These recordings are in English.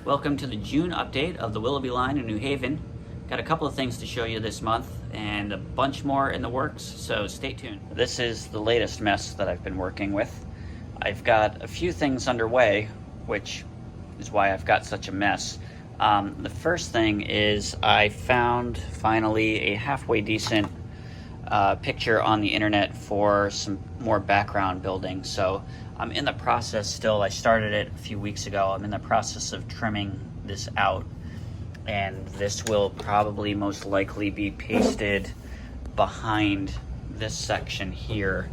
Welcome to the June update of the Willoughby line in New Haven. Got a couple of things to show you this month and a bunch more in the works, so stay tuned. This is the latest mess that I've been working with. I've got a few things underway, which is why I've got such a mess. The first thing is I found finally a halfway decent picture on the internet for some more background building. So I'm in the process still. I started it a few weeks ago. I'm in the process of trimming this out, and this will probably most likely be pasted behind this section here.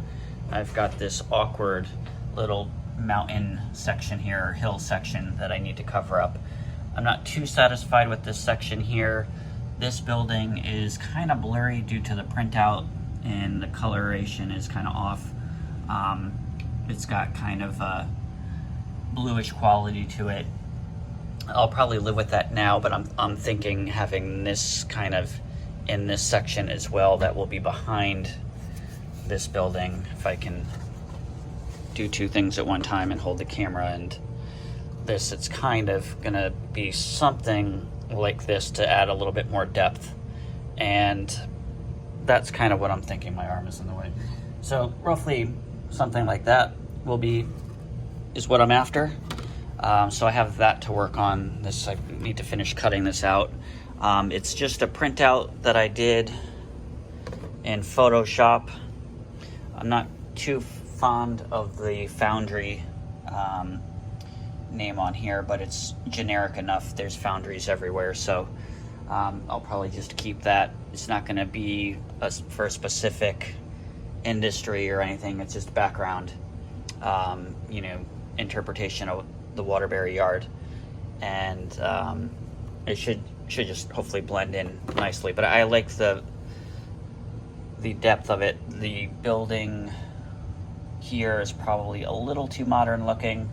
I've got this awkward little mountain section here, or hill section, that I need to cover up. I'm not too satisfied with this section here. This building is kind of blurry due to the printout, and the coloration is kind of off. It's got kind of a bluish quality to it. I'll probably live with that now, but I'm thinking having this kind of in this section as well that will be behind this building, if I can do two things at one time and hold the camera and this. It's kind of gonna be something like this to add a little bit more depth, and that's kind of what I'm thinking. My arm is in the way, so roughly something like that is what I'm after. So I have that to work on. This, I need to finish cutting this out. It's just a printout that I did in Photoshop. I'm not too fond of the Foundry name on here, but it's generic enough. There's foundries everywhere, so I'll probably just keep that. It's not going to be for a specific industry or anything. It's just background, interpretation of the Waterbury yard, and it should just hopefully blend in nicely. But I like the depth of it. The building here is probably a little too modern looking,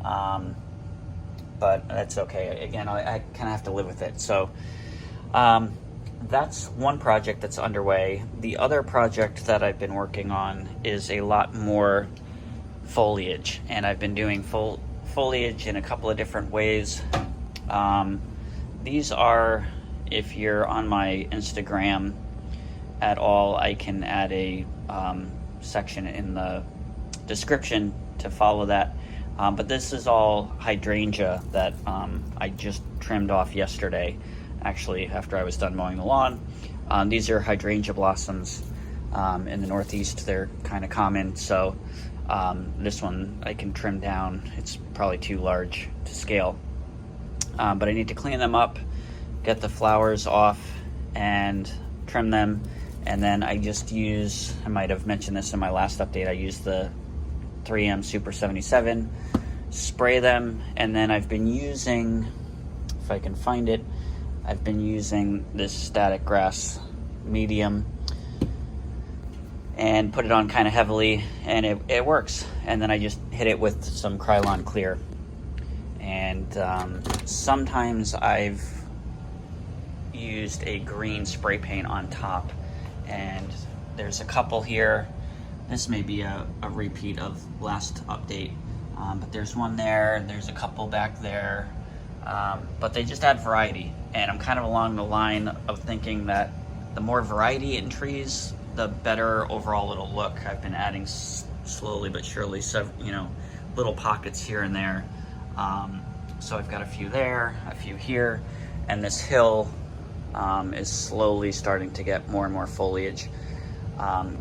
but that's okay. Again, I kind of have to live with it. So that's one project that's underway. The other project that I've been working on is a lot more foliage, and I've been doing foliage in a couple of different ways. These are, if you're on my Instagram at all, I can add a section in the description to follow that. But this is all hydrangea that I just trimmed off yesterday, actually, after I was done mowing the lawn. These are hydrangea blossoms in the Northeast. They're kind of common, so this one I can trim down. It's probably too large to scale, but I need to clean them up, get the flowers off, and trim them. And then I just use, I might have mentioned this in my last update, I use the 3M Super 77, spray them, and then I've been using, if I can find it, I've been using this static grass medium and put it on kind of heavily, and it works. And then I just hit it with some Krylon Clear. And sometimes I've used a green spray paint on top, and there's a couple here. This may be a repeat of last update, but there's one there, and there's a couple back there, but they just add variety. And I'm kind of along the line of thinking that the more variety in trees, the better overall it'll look. I've been adding slowly but surely, little pockets here and there. So I've got a few there, a few here, and this hill is slowly starting to get more and more foliage.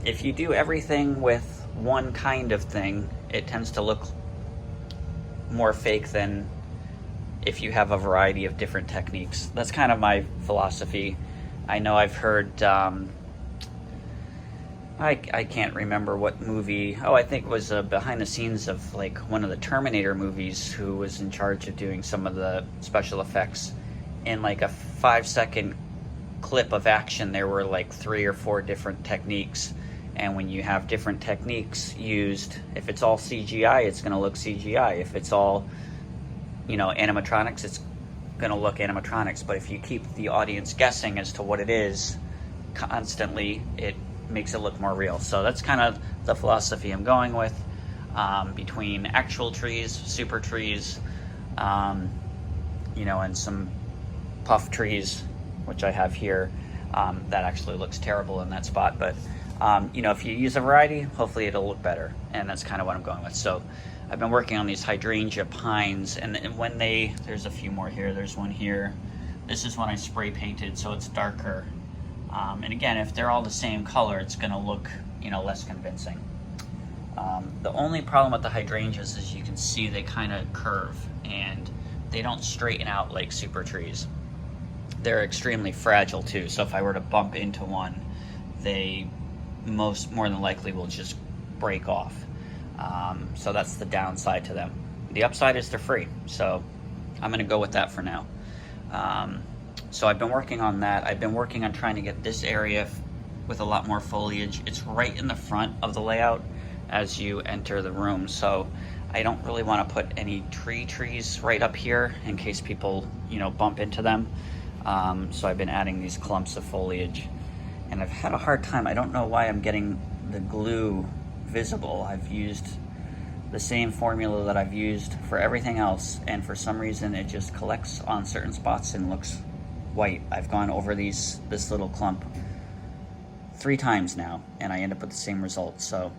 If you do everything with one kind of thing, it tends to look more fake than if you have a variety of different techniques. That's kind of my philosophy. I know I've heard, I can't remember what movie, I think it was behind the scenes of like one of the Terminator movies, who was in charge of doing some of the special effects. In like a 5-second clip of action, there were like 3 or 4 different techniques, and when you have different techniques used, if it's all CGI, it's going to look CGI. If it's all animatronics, it's going to look animatronics. But if you keep the audience guessing as to what it is constantly, it makes it look more real. So that's kind of the philosophy I'm going with, between actual trees, super trees, and some puff trees, which I have here. That actually looks terrible in that spot, but if you use a variety, hopefully it'll look better, and that's kind of what I'm going with. So I've been working on these hydrangea pines, and when there's a few more here, there's one here. This is one I spray painted, so it's darker. And again, if they're all the same color, it's gonna look, less convincing. The only problem with the hydrangeas is you can see they kind of curve, and they don't straighten out like super trees. They're extremely fragile too, so if I were to bump into one, they more than likely will just break off. So that's the downside to them. The upside is they're free, so I'm gonna go with that for now. So I've been working on that. I've been working on trying to get this area with a lot more foliage. It's right in the front of the layout as you enter the room, so I don't really want to put any trees right up here in case people bump into them. So I've been adding these clumps of foliage, and I've had a hard time. I don't know why I'm getting the glue visible. I've used the same formula that I've used for everything else, and for some reason it just collects on certain spots and looks white. I've gone over this little clump 3 times now, and I end up with the same result. So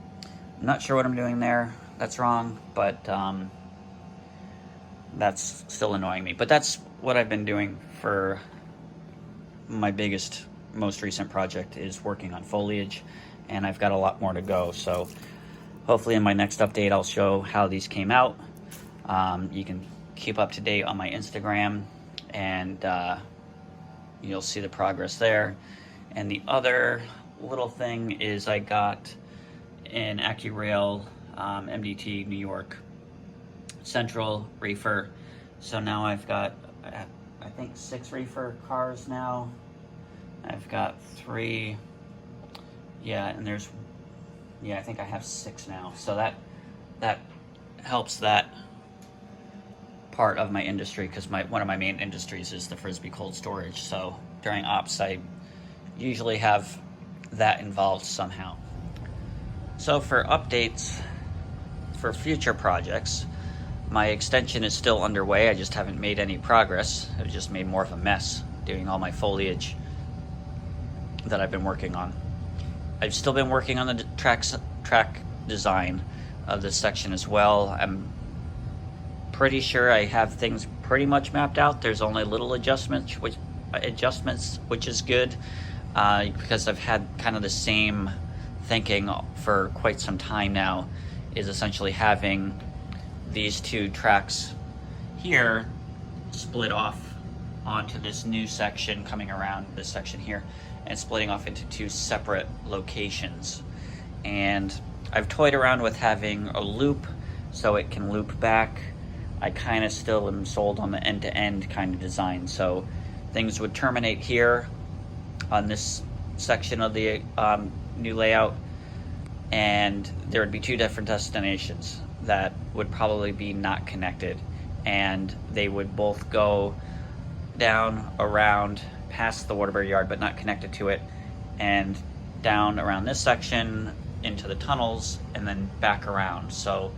I'm not sure what I'm doing there. That's wrong, but that's still annoying me. But that's what I've been doing for my most recent project, is working on foliage, and I've got a lot more to go. So hopefully in my next update, I'll show how these came out. You can keep up to date on my Instagram, and you'll see the progress there. And the other little thing is I got an AccuRail MDT New York Central reefer. So now I've got, I think 6 reefer cars now. I've got 3, and I think I have 6 now. So that helps that part of my industry, because one of my main industries is the Frisbee cold storage. So during ops, I usually have that involved somehow. So for updates for future projects, my extension is still underway. I just haven't made any progress. I've just made more of a mess doing all my foliage that I've been working on. I've still been working on the track design of this section as well. I'm pretty sure I have things pretty much mapped out. There's only little adjustments, which is good, because I've had kind of the same thinking for quite some time now, is essentially having these 2 tracks here split off onto this new section coming around this section here, and splitting off into 2 separate locations. And I've toyed around with having a loop so it can loop back. I kind of still am sold on the end-to-end kind of design, so things would terminate here on this section of the new layout, and there would be 2 different destinations that would probably be not connected, and they would both go down around past the Waterbury yard but not connected to it, and down around this section into the tunnels, and then back around. So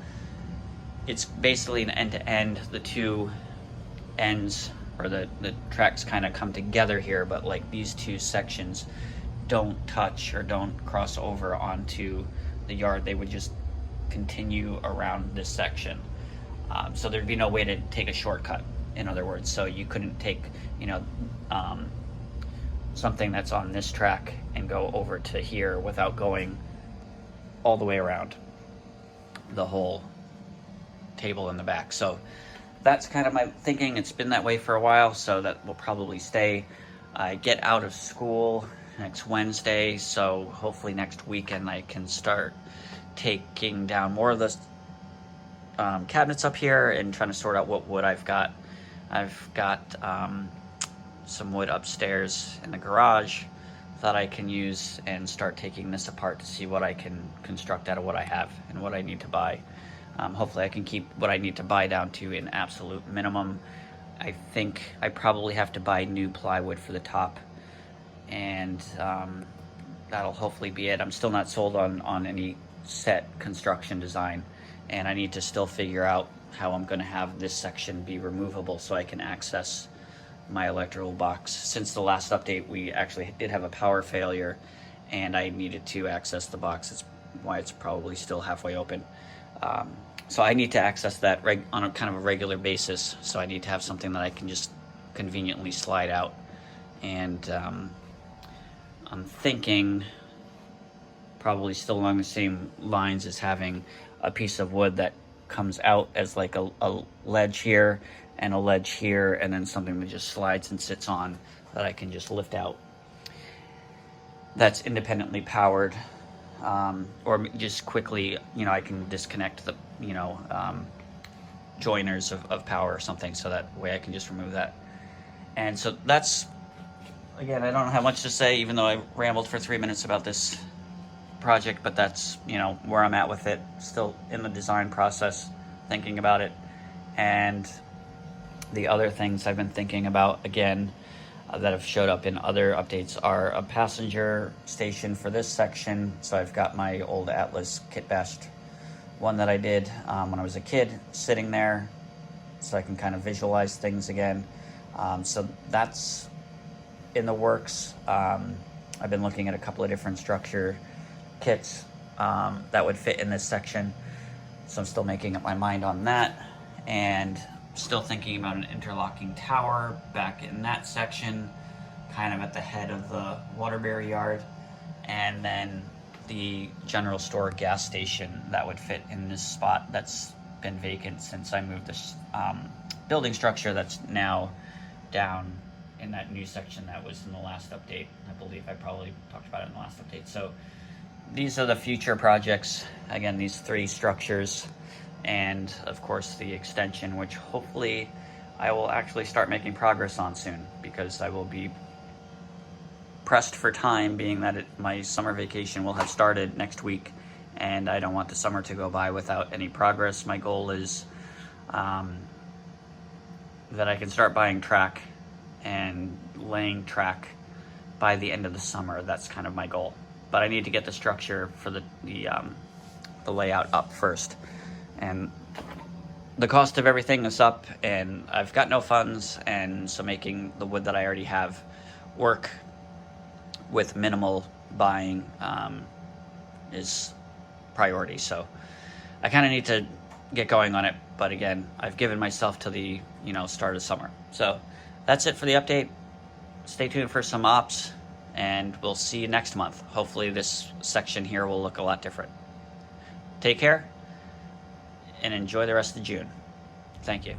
it's basically an end-to-end. The 2 ends, or the tracks, kind of come together here, but like these 2 sections don't touch or don't cross over onto the yard. They would just continue around this section. So there'd be no way to take a shortcut, in other words. So you couldn't take something that's on this track and go over to here without going all the way around the whole table in the back. So that's kind of my thinking. It's been that way for a while, so that will probably stay. I get out of school next Wednesday, so hopefully next weekend I can start taking down more of the cabinets up here and trying to sort out what wood I've got. I've got some wood upstairs in the garage that I can use, and start taking this apart to see what I can construct out of what I have and what I need to buy. Hopefully I can keep what I need to buy down to an absolute minimum. I think I probably have to buy new plywood for the top, and that'll hopefully be it. I'm still not sold on any set construction design, and I need to still figure out how I'm going to have this section be removable so I can access my electrical box. Since the last update, we actually did have a power failure and I needed to access the box. It's why it's probably still halfway open. So I need to access that on a kind of a regular basis. So I need to have something that I can just conveniently slide out. And I'm thinking probably still along the same lines as having a piece of wood that comes out as like a ledge here and a ledge here, and then something that just slides and sits on that I can just lift out. That's independently powered, or just quickly, I can disconnect the, joiners of power or something, so that way I can just remove that. And so that's, again, I don't have much to say, even though I rambled for 3 minutes about this project, but that's, where I'm at with it. Still in the design process, thinking about it. And the other things I've been thinking about, again, that have showed up in other updates are a passenger station for this section. So I've got my old Atlas kit bashed one that I did when I was a kid sitting there, so I can kind of visualize things again. So that's in the works. I've been looking at a couple of different structure kits that would fit in this section, so I'm still making up my mind on that, and still thinking about an interlocking tower back in that section, kind of at the head of the Waterbury yard, and then the general store gas station that would fit in this spot that's been vacant since I moved this building structure that's now down in that new section that was in the last update. I believe I probably talked about it in the last update. So these are the future projects. Again, these 3 structures, and of course the extension, which hopefully I will actually start making progress on soon, because I will be pressed for time, being that my summer vacation will have started next week, and I don't want the summer to go by without any progress. My goal is that I can start buying track and laying track by the end of the summer. That's kind of my goal. But I need to get the structure for the layout up first. And the cost of everything is up, and I've got no funds, and so making the wood that I already have work with minimal buying is priority. So I kind of need to get going on it. But again, I've given myself to the start of summer. So that's it for the update. Stay tuned for some ops, and we'll see you next month. Hopefully this section here will look a lot different. Take care and enjoy the rest of June. Thank you.